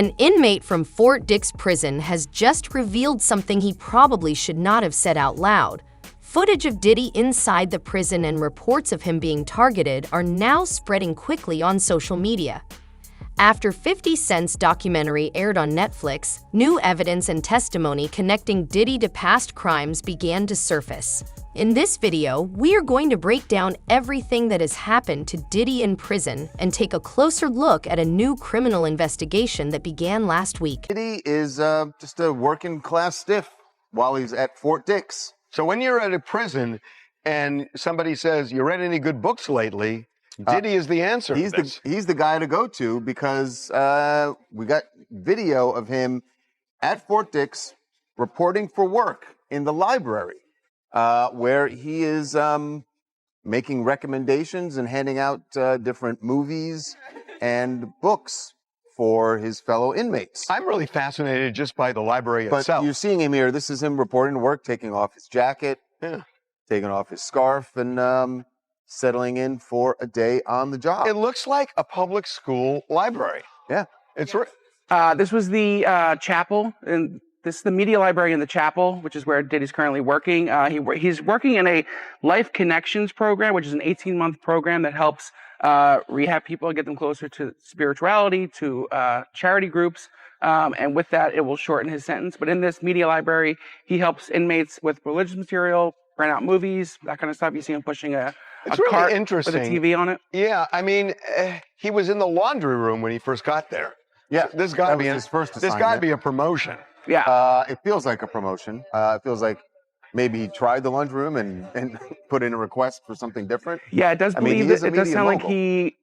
An inmate from Fort Dix prison has just revealed something he probably should not have said out loud. Footage of Diddy inside the prison and reports of him being targeted are now spreading quickly on social media. After 50 Cent's documentary aired on Netflix, new evidence and testimony connecting Diddy to past crimes began to surface. In this video, we are going to break down everything that has happened to Diddy in prison and take a closer look at a new criminal investigation that began last week. Diddy is just a working class stiff while he's at Fort Dix. So when you're at a prison and somebody says, you read any good books lately, Diddy is the answer. He's the guy to go to because we got video of him at Fort Dix reporting for work in the library, where he is making recommendations and handing out different movies and books for his fellow inmates. I'm really fascinated just by the library But itself. you're seeing him here. This is him reporting to work, taking off his jacket, taking off his scarf, and settling in for a day on the job. It looks like a public school library. Yeah. It's This was the chapel, and this is the media library in the chapel, which is where Diddy's currently working. He's working in a Life Connections program, which is an 18-month program that helps rehab people, get them closer to spirituality, to charity groups, and with that, it will shorten his sentence. But in this media library, he helps inmates with religious material, rent out movies, that kind of stuff. You see him pushing a really cart interesting with a TV on it. Yeah, I mean, he was in the laundry room when he first got there. Yeah, This got to be his first This got to assignment. be a promotion. Yeah. It feels like a promotion. It feels like maybe he tried the lunchroom and put in a request for something different. Yeah, it does I mean, believe he is it a does media sound like mogul. he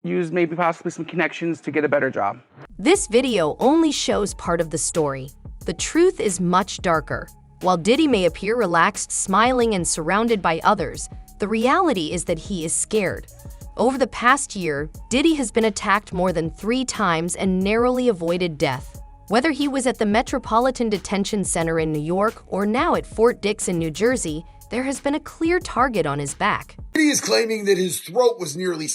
used maybe possibly some connections to get a better job. This video only shows part of the story. The truth is much darker. While Diddy may appear relaxed, smiling, and surrounded by others, the reality is that he is scared. Over the past year, Diddy has been attacked more than 3 times and narrowly avoided death. Whether he was at the Metropolitan Detention Center in New York or now at Fort Dix in New Jersey, there has been a clear target on his back. Diddy is claiming that his throat was nearly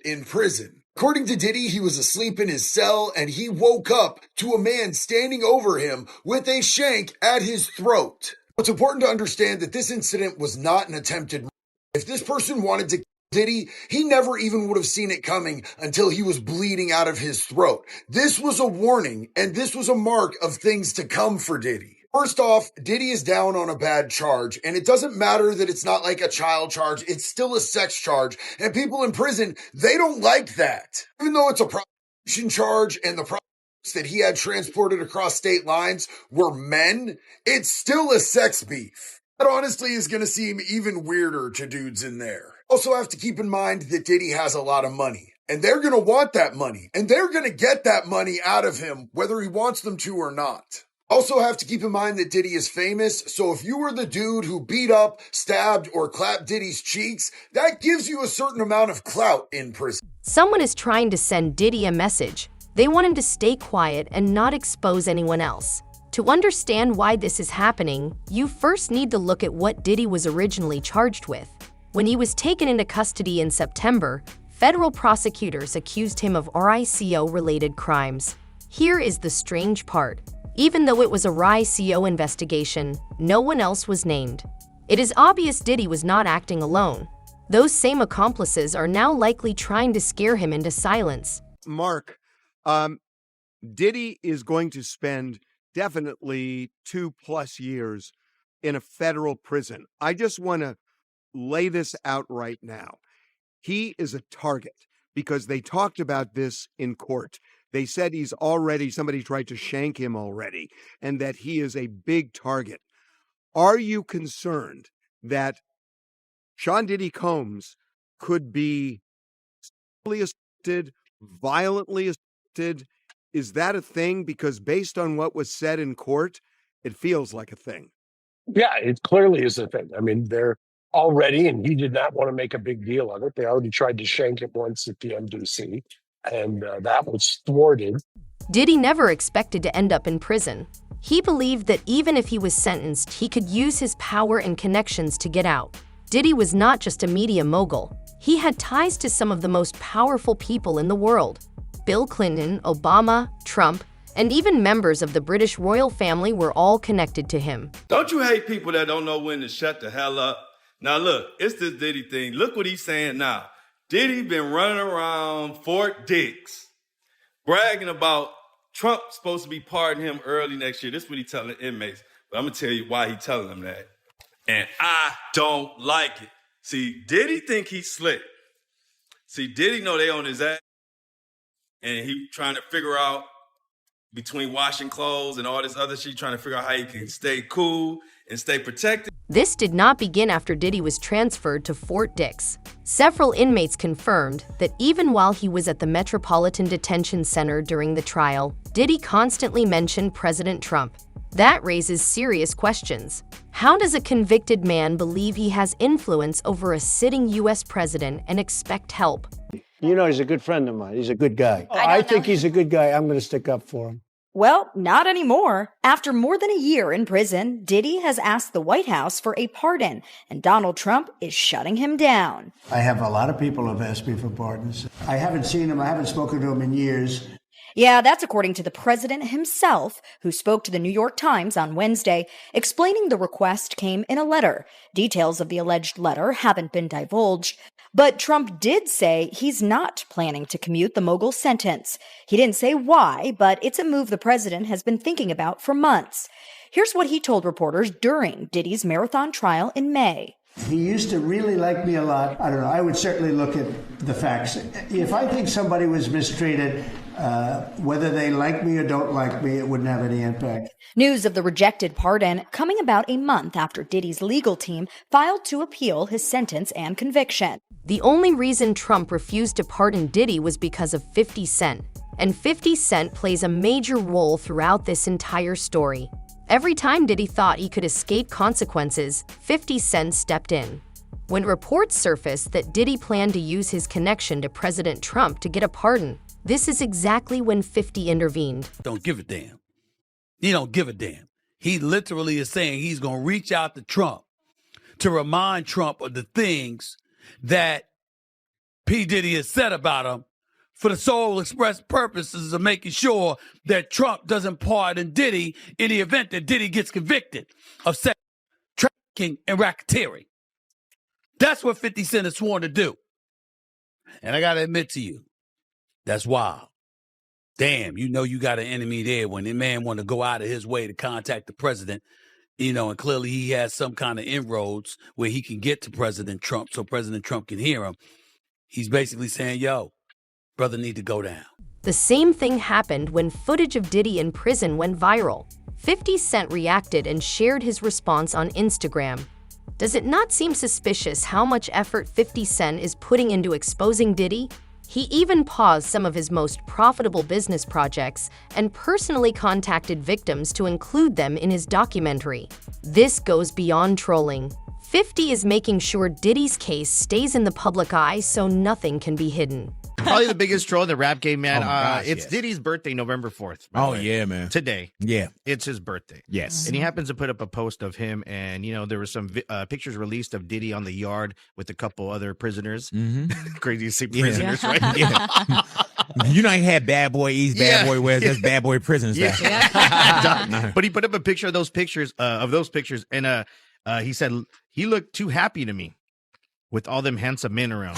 in prison. According to Diddy, he was asleep in his cell and he woke up to a man standing over him with a shank at his throat. It's important to understand that this incident was not an attempted murder. If this person wanted to kill Diddy, he never even would have seen it coming until he was bleeding out of his throat. This was a warning, and this was a mark of things to come for Diddy. First off, Diddy is down on a bad charge, and it doesn't matter that it's not like a child charge, it's still a sex charge, and people in prison, they don't like that. Even though it's a prostitution charge and the prostitutes that he had transported across state lines were men, it's still a sex beef. That honestly is going to seem even weirder to dudes in there. Also have to keep in mind that Diddy has a lot of money, and they're going to want that money, and they're going to get that money out of him, whether he wants them to or not. Also have to keep in mind that Diddy is famous, so if you were the dude who beat up, stabbed, or clapped Diddy's cheeks, that gives you a certain amount of clout in prison. Someone is trying to send Diddy a message. They want him to stay quiet and not expose anyone else. To understand why this is happening, you first need to look at what Diddy was originally charged with. When he was taken into custody in September, federal prosecutors accused him of RICO-related crimes. Here is the strange part. Even though it was a RICO investigation, no one else was named. It is obvious Diddy was not acting alone. Those same accomplices are now likely trying to scare him into silence. Mark, Diddy is going to spend definitely 2+ years in a federal prison. I just want to lay this out right now. He is a target because they talked about this in court. They said somebody tried to shank him already, and that he is a big target. Are you concerned that Sean Diddy Combs could be assaulted, violently assaulted? Is that a thing? Because based on what was said in court, it feels like a thing. Yeah, it clearly is a thing. I mean, they're already, and he did not want to make a big deal of it. They already tried to shank him once at the MDC, and that was thwarted. Diddy never expected to end up in prison. He believed that even if he was sentenced, he could use his power and connections to get out. Diddy was not just a media mogul. He had ties to some of the most powerful people in the world. Bill Clinton, Obama, Trump, And even members of the British royal family were all connected to him. Don't you hate people that don't know when to shut the hell up? Now look, it's this Diddy thing. Look what he's saying now. Diddy been running around Fort Dix, bragging about Trump supposed to be pardoning him early next year. This is what he's telling inmates. But I'm going to tell you why he's telling them that. And I don't like it. See, Diddy think he's slick. See, Diddy know they on his ass. And he trying to figure out between washing clothes and all this other shit, trying to figure out how he can stay cool and stay protected. This did not begin after Diddy was transferred to Fort Dix. Several inmates confirmed that even while he was at the Metropolitan Detention Center during the trial, Diddy constantly mentioned President Trump. That raises serious questions. How does a convicted man believe he has influence over a sitting U.S. president and expect help? You know, he's a good friend of mine. He's a good guy. I think he's a good guy. I'm going to stick up for him. Well, not anymore. After more than a year in prison, Diddy has asked the White House for a pardon, and Donald Trump is shutting him down. I have a lot of people who have asked me for pardons. I haven't seen him. I haven't spoken to him in years. Yeah, that's according to the president himself, who spoke to the New York Times on Wednesday, explaining the request came in a letter. Details of the alleged letter haven't been divulged. But Trump did say he's not planning to commute the mogul sentence. He didn't say why, but it's a move the president has been thinking about for months. Here's what he told reporters during Diddy's marathon trial in May. He used to really like me a lot. I don't know. I would certainly look at the facts. If I think somebody was mistreated, whether they like me or don't like me, it wouldn't have any impact. News of the rejected pardon coming about a month after Diddy's legal team filed to appeal his sentence and conviction. The only reason Trump refused to pardon Diddy was because of 50 Cent. And 50 Cent plays a major role throughout this entire story. Every time Diddy thought he could escape consequences, 50 Cent stepped in. When reports surfaced that Diddy planned to use his connection to President Trump to get a pardon, this is exactly when 50 intervened. Don't give a damn. He don't give a damn. He literally is saying he's going to reach out to Trump to remind Trump of the things that P. Diddy has said about him for the sole express purposes of making sure that Trump doesn't pardon Diddy in the event that Diddy gets convicted of sex trafficking and racketeering. That's what 50 Cent is sworn to do. And I got to admit to you, that's wild. Damn, you know you got an enemy there when the man want to go out of his way to contact the president, you know, and clearly he has some kind of inroads where he can get to President Trump so President Trump can hear him. He's basically saying, yo, brother need to go down. The same thing happened when footage of Diddy in prison went viral. 50 Cent reacted and shared his response on Instagram. Does it not seem suspicious how much effort 50 Cent is putting into exposing Diddy? He even paused some of his most profitable business projects and personally contacted victims to include them in his documentary. This goes beyond trolling. 50 is making sure Diddy's case stays in the public eye so nothing can be hidden. Probably the biggest troll in the rap game, man. It's yes. Diddy's birthday, November 4th. Oh, yeah, man. Today. Yeah. It's his birthday. Yes. And he happens to put up a post of him, and, you know, there were some pictures released of Diddy on the yard with a couple other prisoners. Mm-hmm. Crazy to say prisoners, right? Yeah. You know, he had Bad Boy East, Bad Boy West. That's Bad Boy Prison stuff. Yeah. But he put up a picture of those pictures, and he said he looked too happy to me with all them handsome men around.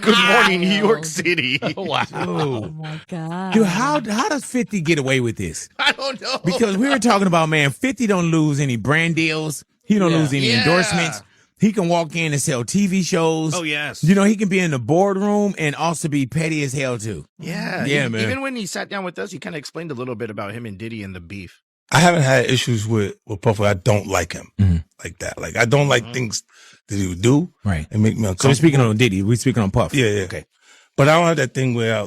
Good morning, New York City. Wow. Oh my God. Dude, how does 50 get away with this? I don't know. Because we were talking about, man, 50 don't lose any brand deals. He don't lose any endorsements. He can walk in and sell TV shows. Oh, yes. You know, he can be in the boardroom and also be petty as hell, too. Yeah. Yeah, man. Even when he sat down with us, he kind of explained a little bit about him and Diddy and the beef. I haven't had issues with Puffy. I don't like him like that. Like, I don't like things that he would do. Right. And make me uncomfortable. So we're speaking on Diddy. We're speaking on Puff. Yeah. Okay. But I don't have that thing where,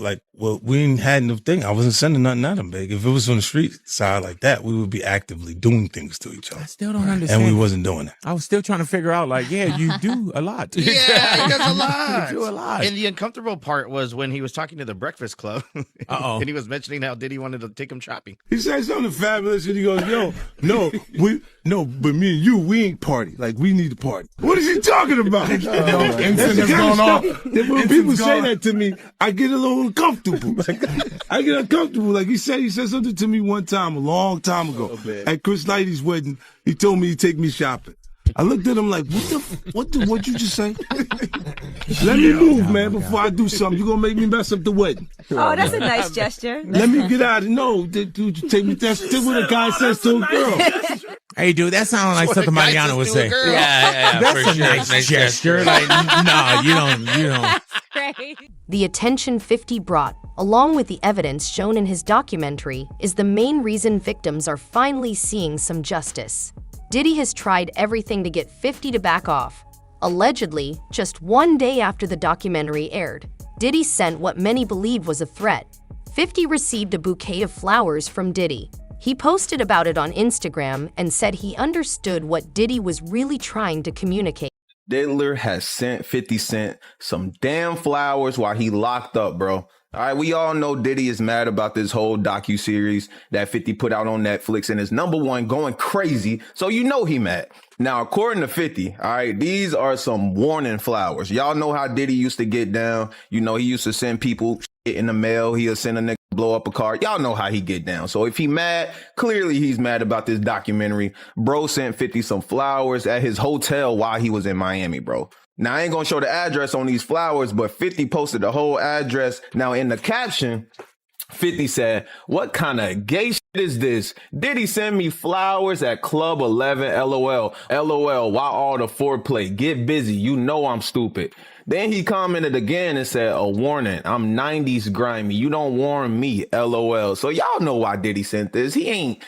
we ain't had no thing. I wasn't sending nothing at him, big. If it was on the street side like that, we would be actively doing things to each other. I still don't understand. And we wasn't doing it. I was still trying to figure out, you do a lot. Yeah, he does a lot. You do a lot. And the uncomfortable part was when he was talking to the Breakfast Club. And he was mentioning how Diddy wanted to take him shopping. He said something fabulous, and he goes, but me and you, we ain't party. Like, we need to party. What is he talking about? That's the kind of stuff that when people say that to me, I get a little uncomfortable. uncomfortable. I get uncomfortable. Like he said something to me one time, a long time ago. At Chris Lighty's wedding, he told me to take me shopping. I looked at him like, what'd you just say? Let me move, man, before I do something. You're gonna make me mess up the wedding. Oh, that's a nice gesture. Let me get out. No, dude, take me. That's what a guy says to a girl. Hey, dude, that sounds like something Mariano would say. Yeah, That's for a sure. nice gesture. Like, nah, you don't. Great. The attention 50 brought, along with the evidence shown in his documentary, is the main reason victims are finally seeing some justice. Diddy has tried everything to get 50 to back off. Allegedly, just one day after the documentary aired, Diddy sent what many believe was a threat. 50 received a bouquet of flowers from Diddy. He posted about it on Instagram and said he understood what Diddy was really trying to communicate. Diddler has sent 50 Cent some damn flowers while he locked up, bro. All right, we all know Diddy is mad about this whole docu-series that 50 put out on Netflix and is #1 going crazy, so you know he mad. Now, according to 50, all right, these are some warning flowers. Y'all know how Diddy used to get down. You know, he used to send people shit in the mail. He'll send a nigga blow up a car. Y'all know how he get down. So if he mad, clearly he's mad about this documentary. Bro sent 50 some flowers at his hotel while he was in Miami, bro. Now, I ain't gonna show the address on these flowers, but 50 posted the whole address. Now, in the caption, 50 said, "What kind of gay shit is this? Diddy send me flowers at Club 11, LOL. LOL, why all the foreplay? Get busy, you know I'm stupid." Then he commented again and said, "A warning, I'm 90s grimy. You don't warn me, LOL." So y'all know why Diddy sent this. He ain't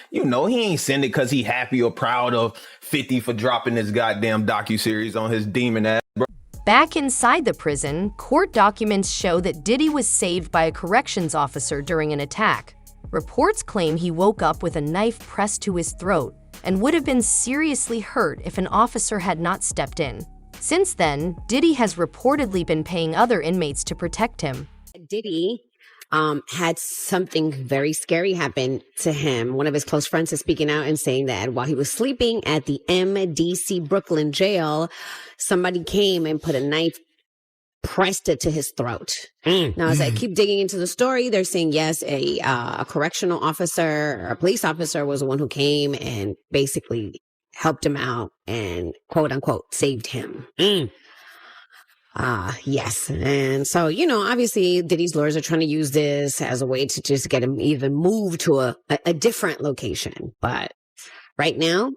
send it because he happy or proud of 50 for dropping this goddamn docuseries on his demon ass, bro. Back inside the prison, court documents show that Diddy was saved by a corrections officer during an attack. Reports claim he woke up with a knife pressed to his throat and would have been seriously hurt if an officer had not stepped in. Since then, Diddy has reportedly been paying other inmates to protect him. Diddy had something very scary happen to him. One of his close friends is speaking out and saying that while he was sleeping at the MDC Brooklyn jail, somebody came and put a knife, pressed it to his throat. Now, as I keep digging into the story, they're saying, yes, a correctional officer or a police officer was the one who came and basically helped him out and quote unquote saved him. Yes. And so, you know, obviously Diddy's lawyers are trying to use this as a way to just get him even moved to a different location. But right now,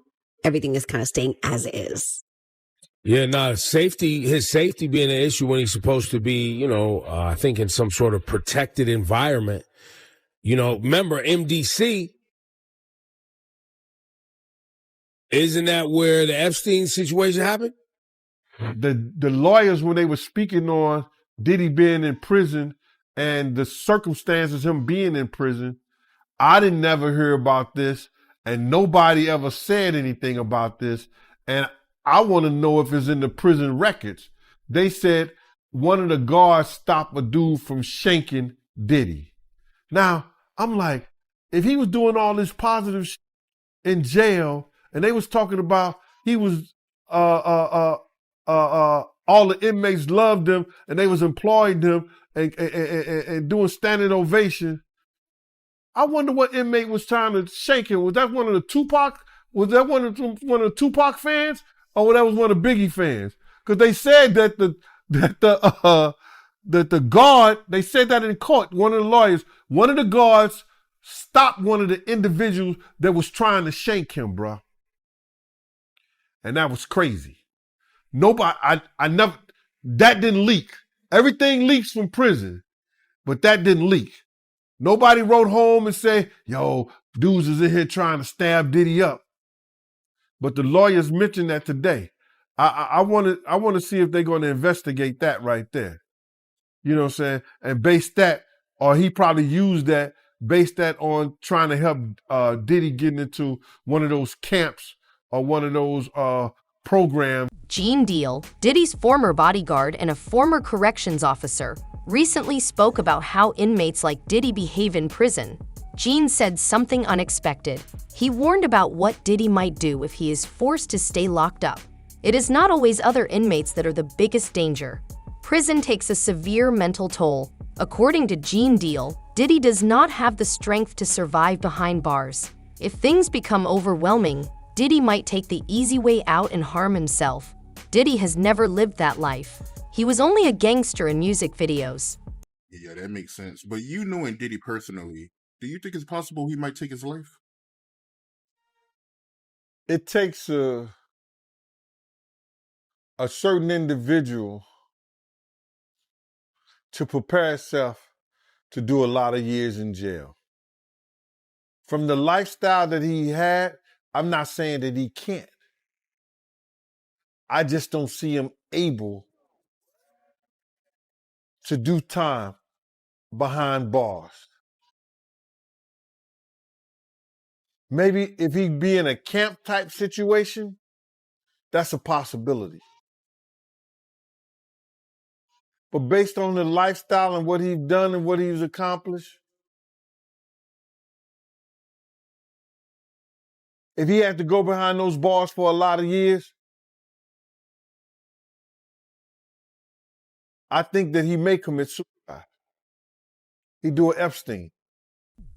everything is kind of staying as is. Yeah, his safety being an issue when he's supposed to be, you know, I think in some sort of protected environment. You know, remember MDC, isn't that where the Epstein situation happened? The lawyers, when they were speaking on Diddy being in prison and the circumstances him being in prison, I didn't never hear about this, and nobody ever said anything about this. And I want to know if it's in the prison records. They said one of the guards stopped a dude from shanking Diddy. Now, I'm like, if he was doing all this positive shit in jail, and they was talking about he was all the inmates loved him and they was employing him and doing standing ovation. I wonder what inmate was trying to shake him. Was that one of the Tupac? Was that one of the Tupac fans, or that was one of the Biggie fans? Because they said that the guard, they said that in court. One of the lawyers, one of the guards stopped one of the individuals that was trying to shank him, bro. And that was crazy. Nobody, I never, that didn't leak. Everything leaks from prison, but that didn't leak. Nobody wrote home and say, yo, dudes is in here trying to stab Diddy up. But the lawyers mentioned that today. I want to see if they're going to investigate that right there. You know what I'm saying? And base that, or he probably used that, base that on trying to help Diddy getting into one of those camps or one of those programs. Gene Deal, Diddy's former bodyguard and a former corrections officer, recently spoke about how inmates like Diddy behave in prison. Gene said something unexpected. He warned about what Diddy might do if he is forced to stay locked up. It is not always other inmates that are the biggest danger. Prison takes a severe mental toll. According to Gene Deal, Diddy does not have the strength to survive behind bars. If things become overwhelming, Diddy might take the easy way out and harm himself. Diddy has never lived that life. He was only a gangster in music videos. Yeah, that makes sense. But you knowing Diddy personally, do you think it's possible he might take his life? It takes a certain individual to prepare himself to do a lot of years in jail. From the lifestyle that he had, I'm not saying that he can't. I just don't see him able to do time behind bars. Maybe if he'd be in a camp type situation, that's a possibility. But based on the lifestyle and what he's done and what he's accomplished, if he had to go behind those bars for a lot of years, I think that he may commit suicide. He'd do an Epstein.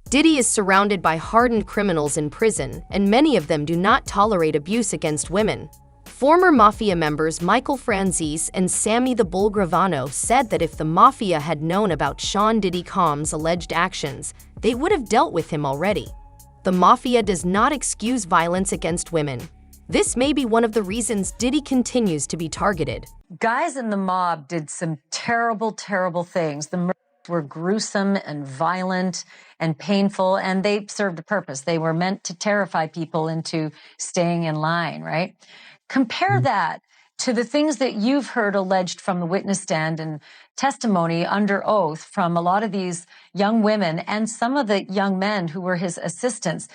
Diddy is surrounded by hardened criminals in prison, and many of them do not tolerate abuse against women. Former Mafia members Michael Franzese and Sammy the Bull Gravano said that if the Mafia had known about Sean Diddy Combs' alleged actions, they would have dealt with him already. The Mafia does not excuse violence against women. This may be one of the reasons Diddy continues to be targeted. Guys in the mob did some terrible, terrible things. The murders were gruesome and violent and painful, and they served a purpose. They were meant to terrify people into staying in line, right? Compare that to the things that you've heard alleged from the witness stand and testimony under oath from a lot of these young women and some of the young men who were his assistants.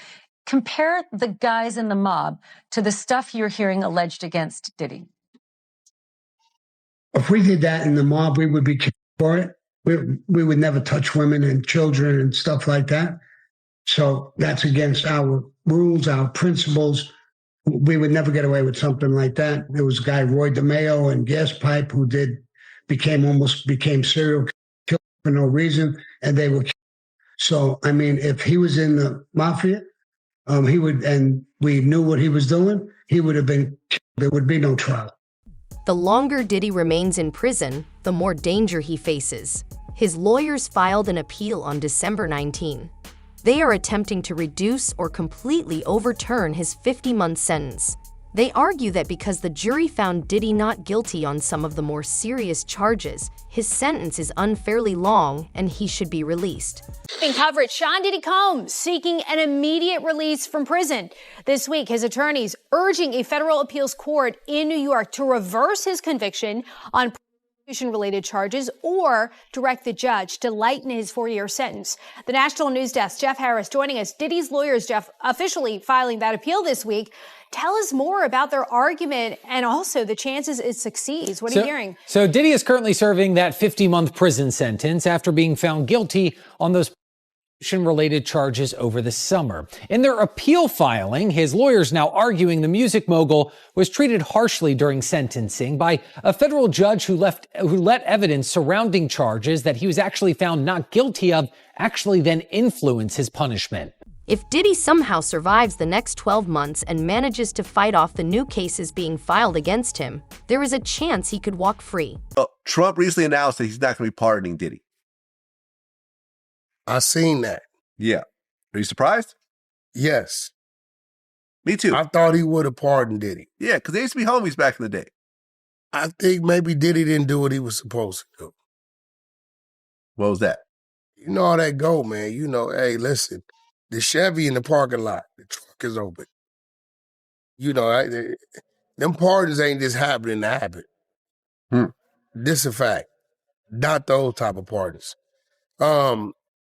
Compare the guys in the mob to the stuff you're hearing alleged against Diddy. If we did that in the mob, we would be killed for it. We would never touch women and children and stuff like that. So that's against our rules, our principles. We would never get away with something like that. There was a guy, Roy DeMeo and Gas Pipe, who became serial killer for no reason, and they were killed. So, I mean, if he was in the Mafia, he would, and we knew what he was doing, he would have been killed. There would be no trial. The longer Diddy remains in prison, the more danger he faces. His lawyers filed an appeal on December 19. They are attempting to reduce or completely overturn his 50-month sentence. They argue that because the jury found Diddy not guilty on some of the more serious charges, his sentence is unfairly long and he should be released. In coverage, Sean Diddy Combs seeking an immediate release from prison. This week, his attorneys urging a federal appeals court in New York to reverse his conviction on prostitution-related charges or direct the judge to lighten his 4-year sentence. The National News Desk, Jeff Harris, joining us. Diddy's lawyers, Jeff, officially filing that appeal this week. Tell us more about their argument and also the chances it succeeds. What are you hearing? So Diddy is currently serving that 50-month prison sentence after being found guilty on those related charges over the summer. In their appeal filing, his lawyers now arguing the music mogul was treated harshly during sentencing by a federal judge who let evidence surrounding charges that he was actually found not guilty of actually then influence his punishment. If Diddy somehow survives the next 12 months and manages to fight off the new cases being filed against him, there is a chance he could walk free. Well, Trump recently announced that he's not going to be pardoning Diddy. I seen that. Yeah. Are you surprised? Yes. Me too. I thought he would have pardoned Diddy. Yeah, because they used to be homies back in the day. I think maybe Diddy didn't do what he was supposed to do. What was that? You know how that go, man. You know, hey, listen, the Chevy in the parking lot, the truck is open. You know, them pardons ain't just happening to happen. This a fact. Not those type of pardons.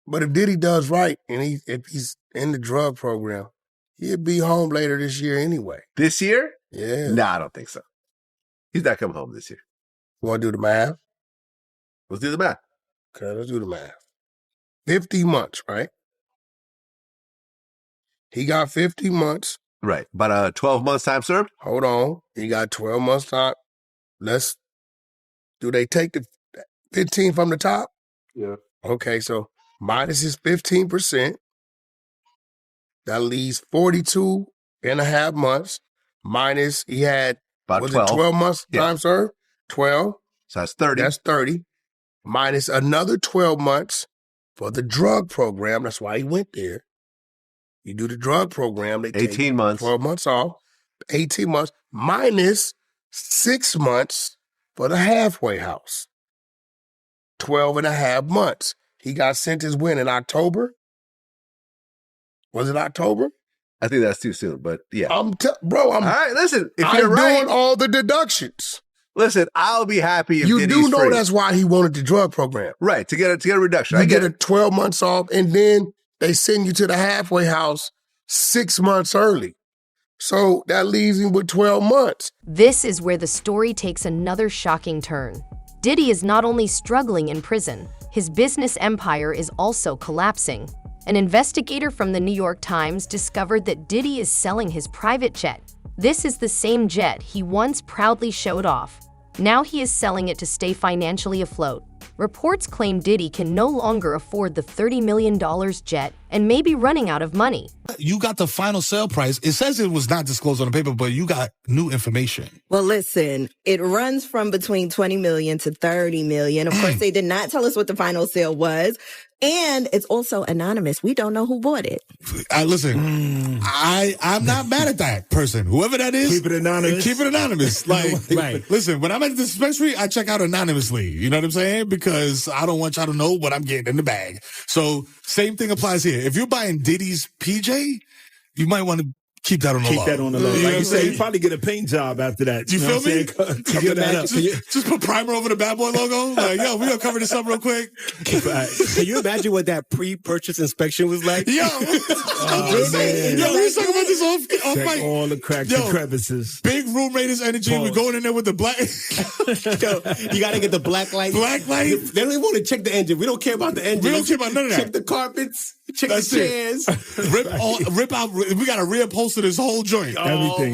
But if Diddy does right and if he's in the drug program, he'll be home later this year anyway. This year? Yeah. Nah, I don't think so. He's not coming home this year. You want to do the math? Let's do the math. Okay, let's do the math. 50 months, right? He got 50 months. Right. About 12 months time served? Hold on. He got 12 months time. Do they take the 15 from the top? Yeah. Okay, so minus his 15%. That leaves 42 and a half months. Minus, he had, About was 12. it 12 months Yeah. time served? 12. So that's 30. That's 30. Minus another 12 months for the drug program. That's why he went there. You do the drug program. They 18 take months. 12 months off. 18 months minus 6 months for the halfway house. 12 and a half months. He got sentenced when? In October? Was it October? I think that's too soon, but yeah. All right, listen, if I'm you're right, doing all the deductions. listen, I'll be happy if You Diddy's do know free. that's why he wanted the drug program. Right, to get a reduction. You I get get it. 12 months off, and then they send you to the halfway house 6 months early. So that leaves him with 12 months. This is where the story takes another shocking turn. Diddy is not only struggling in prison, his business empire is also collapsing. An investigator from the New York Times discovered that Diddy is selling his private jet. This is the same jet he once proudly showed off. Now he is selling it to stay financially afloat. Reports claim Diddy can no longer afford the $30 million jet and may be running out of money. You got the final sale price. It says it was not disclosed on the paper, but you got new information. Well, listen, it runs from between 20 million to 30 million. Of course, they did not tell us what the final sale was. And it's also anonymous. We don't know who bought it. Listen, I'm not mad at that person. Whoever that is. Keep it anonymous. Keep it anonymous. Like, Right. Listen, when I'm at the dispensary, I check out anonymously. You know what I'm saying? Because I don't want y'all to know what I'm getting in the bag. So same thing applies here. If you're buying Diddy's PJ, you might want to keep that on the low. Keep that on the low. You know Like what you I'm said, saying? you probably get a paint job after that. You feel know me? what I'm saying? Cover that up. Just put primer over the bad boy logo. Like, yo, we gonna cover this up real quick. Can you imagine what that pre-purchase inspection was like? Yo, Oh, man. Yo, we was talking about this off Check mic. all the cracks and crevices. Big room raiders energy. We're going in there with the black. Yo, you gotta get the black light. Black light. They don't even want to check the engine. We don't care about the engine. We don't care about none of that. Check the carpets. Check That's the it. chairs. Rip out. We gotta reupholster this whole joint. Everything.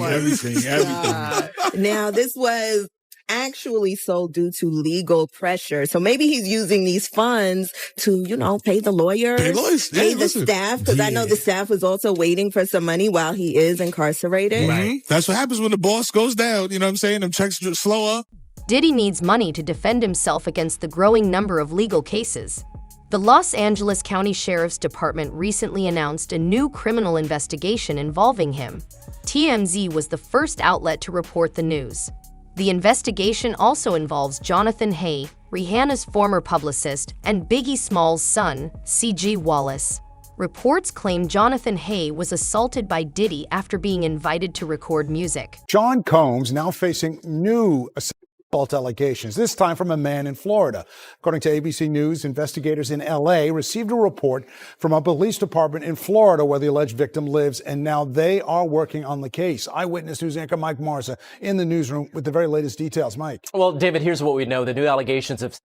Now, this was actually sold due to legal pressure. So maybe he's using these funds to, pay the lawyers, Pay lawyers. Yeah, pay the listen. staff, because I know the staff was also waiting for some money while he is incarcerated. Right. That's what happens when the boss goes down. You know what I'm saying? Them checks slow up. Diddy needs money to defend himself against the growing number of legal cases. The Los Angeles County Sheriff's Department recently announced a new criminal investigation involving him. TMZ was the first outlet to report the news. The investigation also involves Jonathan Hay, Rihanna's former publicist, and Biggie Smalls' son, C.G. Wallace. Reports claim Jonathan Hay was assaulted by Diddy after being invited to record music. Sean Combs now facing new assault allegations, this time from a man in Florida. According to ABC News, investigators in L.A. received a report from a police department in Florida where the alleged victim lives, and now they are working on the case. Eyewitness News anchor Mike Marza in the newsroom with the very latest details. Mike. Well, David, here's what we know. The new allegations of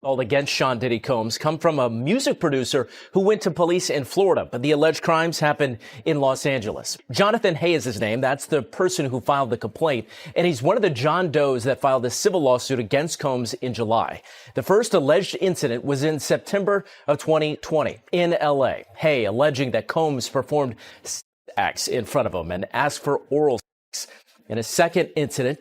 assault against Sean Diddy Combs come from a music producer who went to police in Florida, but the alleged crimes happened in Los Angeles. Jonathan Hay is his name. That's the person who filed the complaint, and he's one of the John Does that filed a civil lawsuit against Combs in July. The first alleged incident was in September of 2020 in L.A. Hay alleging that Combs performed acts in front of him and asked for oral sex. In a second incident,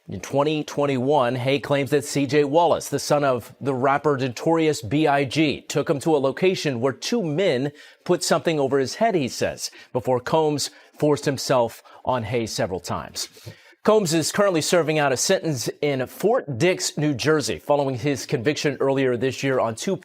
in 2021, Hay claims that C.J. Wallace, the son of the rapper Notorious B.I.G., took him to a location where two men put something over his head, he says, before Combs forced himself on Hay several times. Combs is currently serving out a sentence in Fort Dix, New Jersey, following his conviction earlier this year on two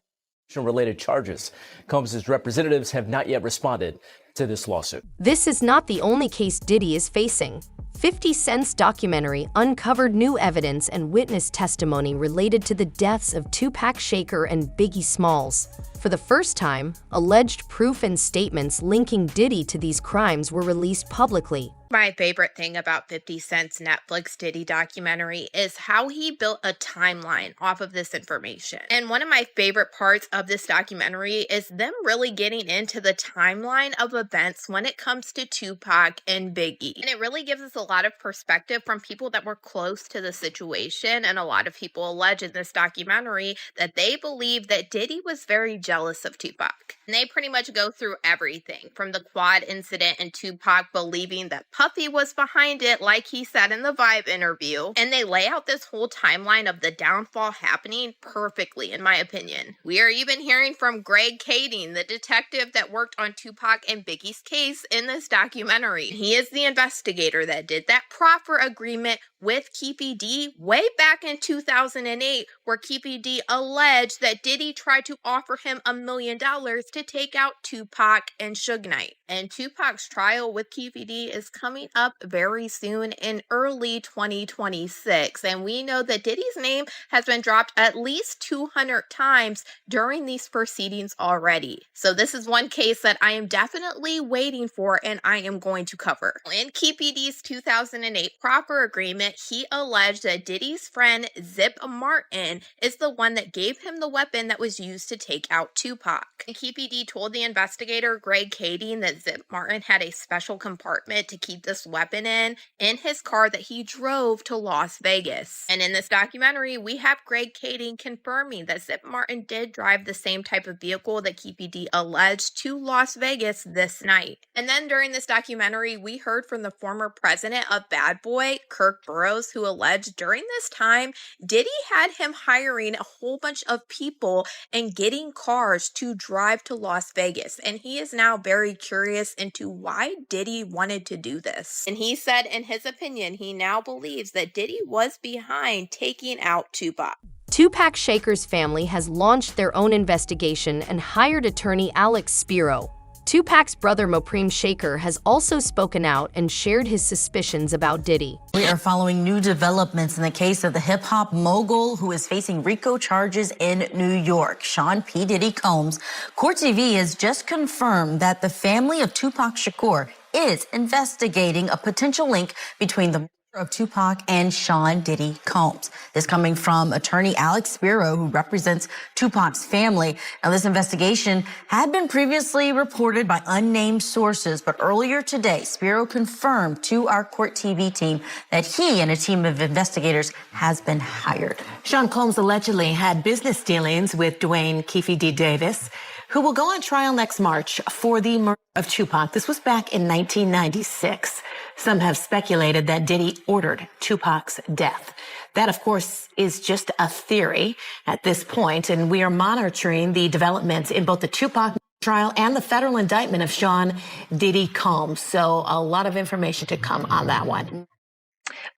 related charges. Combs' representatives have not yet responded to this lawsuit. This is not the only case Diddy is facing. 50 Cent's documentary uncovered new evidence and witness testimony related to the deaths of Tupac Shakur and Biggie Smalls. For the first time, alleged proof and statements linking Diddy to these crimes were released publicly. My favorite thing about 50 Cent's Netflix Diddy documentary is how he built a timeline off of this information. And one of my favorite parts of this documentary is them really getting into the timeline of events when it comes to Tupac and Biggie. And it really gives us a lot of perspective from people that were close to the situation. And a lot of people allege in this documentary that they believe that Diddy was very jealous of Tupac. And they pretty much go through everything from the quad incident and Tupac believing that Puffy was behind it, like he said in the Vibe interview. And they lay out this whole timeline of the downfall happening perfectly, in my opinion. We are even hearing from Greg Kading, the detective that worked on Tupac and Biggie's case in this documentary. He is the investigator that did that proffer agreement with Keefe D way back in 2008, where Keefe D alleged that Diddy tried to offer him $1 million to take out Tupac and Suge Knight. And Tupac's trial with Keefe D is coming up very soon in early 2026. And we know that Diddy's name has been dropped at least 200 times during these proceedings already. So this is one case that I am definitely waiting for and I am going to cover. In Keefe D's 2008 proffer agreement, he alleged that Diddy's friend Zip Martin is the one that gave him the weapon that was used to take out Tupac. And Keefe D told the investigator Greg Kading that Zip Martin had a special compartment to keep this weapon in his car that he drove to Las Vegas. And in this documentary, we have Greg Kading confirming that Zip Martin did drive the same type of vehicle that Keefe D alleged to Las Vegas this night. And then during this documentary, we heard from the former president of Bad Boy, Kirk Burroughs, who alleged during this time, Diddy had him hiring a whole bunch of people and getting cars to drive to Las Vegas. And he is now very curious into why Diddy wanted to do this. And he said, in his opinion, he now believes that Diddy was behind taking out Tupac. Tupac Shakur's family has launched their own investigation and hired attorney Alex Spiro. Tupac's brother Mopreme Shakur has also spoken out and shared his suspicions about Diddy. We are following new developments in the case of the hip-hop mogul who is facing RICO charges in New York. Sean P. Diddy Combs. Court TV has just confirmed that the family of Tupac Shakur is investigating a potential link between the murder of Tupac and Sean Diddy Combs. This coming from attorney Alex Spiro, who represents Tupac's family. Now, this investigation had been previously reported by unnamed sources, but earlier today, Spiro confirmed to our Court TV team that he and a team of investigators has been hired. Sean Combs allegedly had business dealings with Dwayne Keefe D. Davis, who will go on trial next March for the murder of Tupac. This was back in 1996. Some have speculated that Diddy ordered Tupac's death. That, of course, is just a theory at this point, and we are monitoring the developments in both the Tupac trial and the federal indictment of Sean Diddy Combs. So a lot of information to come on that one.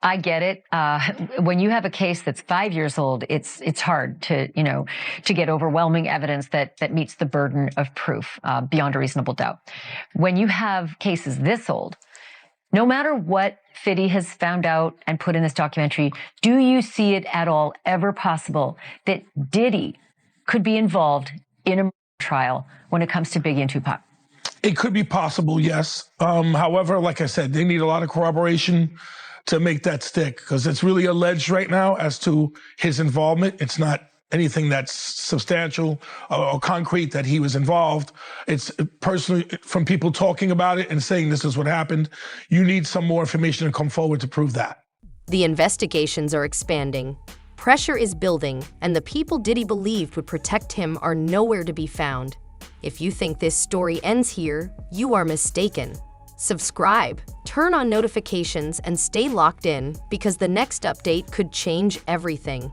I get it. When you have a case that's 5 years old, it's hard to get overwhelming evidence that meets the burden of proof beyond a reasonable doubt. When you have cases this old, no matter what Fiddy has found out and put in this documentary, do you see it at all ever possible that Diddy could be involved in a trial when it comes to Biggie and Tupac? It could be possible, yes. However, like I said, they need a lot of corroboration to make that stick, because it's really alleged right now as to his involvement. It's not anything that's substantial or concrete that he was involved. It's personally from people talking about it and saying this is what happened. You need some more information to come forward to prove that. The investigations are expanding. Pressure is building, and the people Diddy believed would protect him are nowhere to be found. If you think this story ends here, you are mistaken. Subscribe, turn on notifications, and stay locked in, because the next update could change everything.